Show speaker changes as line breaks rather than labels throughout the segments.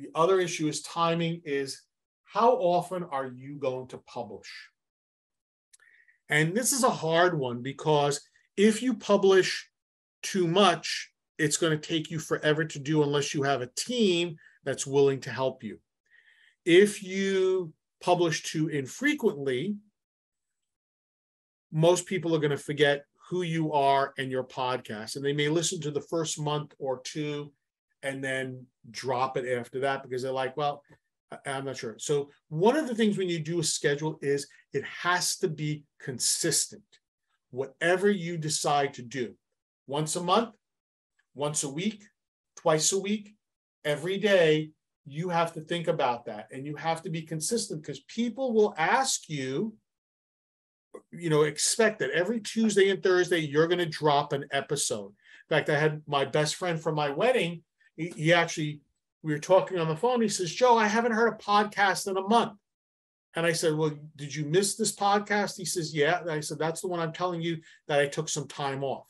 The other issue is timing, is how often are you going to publish? And this is a hard one, because if you publish too much, it's going to take you forever to do unless you have a team that's willing to help you. If you publish too infrequently, most people are going to forget who you are and your podcast, and they may listen to the first month or two and then drop it after that because they're like, well, I'm not sure. So one of the things when you do a schedule is it has to be consistent. Whatever you decide to do, once a month, once a week, twice a week, every day, you have to think about that, and you have to be consistent, because people will ask you, expect that every Tuesday and Thursday, you're going to drop an episode. In fact, I had my best friend from my wedding. He actually, we were talking on the phone. He says, Joe, I haven't heard a podcast in a month. And I said, well, did you miss this podcast? He says, yeah. And I said, that's the one I'm telling you that I took some time off.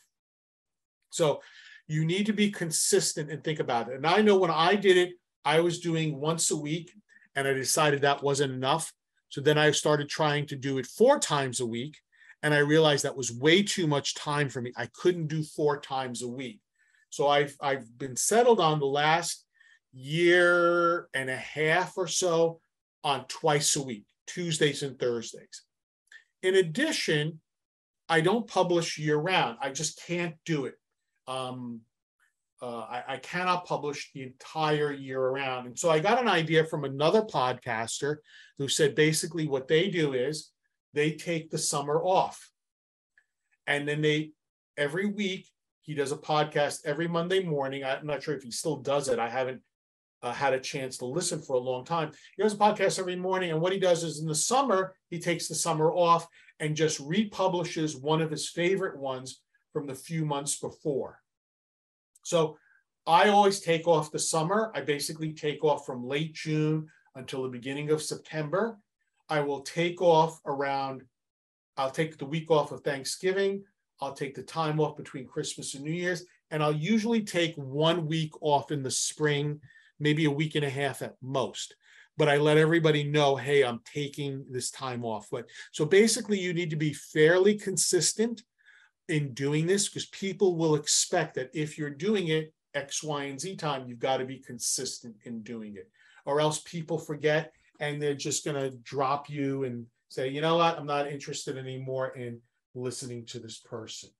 So you need to be consistent and think about it. And I know when I did it, I was doing once a week, and I decided that wasn't enough. So then I started trying to do it 4 times a week, and I realized that was way too much time for me. I couldn't do 4 times a week. So I've been settled on the last year and a half or so on twice a week, Tuesdays and Thursdays. In addition, I don't publish year round. I just can't do it. I cannot publish the entire year around. And so I got an idea from another podcaster who said basically what they do is they take the summer off. And then every week, he does a podcast every Monday morning. I'm not sure if he still does it. I haven't had a chance to listen for a long time. He does a podcast every morning. And what he does is in the summer, he takes the summer off and just republishes one of his favorite ones from the few months before. So I always take off the summer. I basically take off from late June until the beginning of September. I will take off I'll take the week off of Thanksgiving. I'll take the time off between Christmas and New Year's. And I'll usually take 1 week off in the spring, maybe a week and a half at most. But I let everybody know, hey, I'm taking this time off. So basically, you need to be fairly consistent in doing this, because people will expect that if you're doing it X, Y, and Z time, you've got to be consistent in doing it, or else people forget and they're just going to drop you and say, you know what, I'm not interested anymore in listening to this person.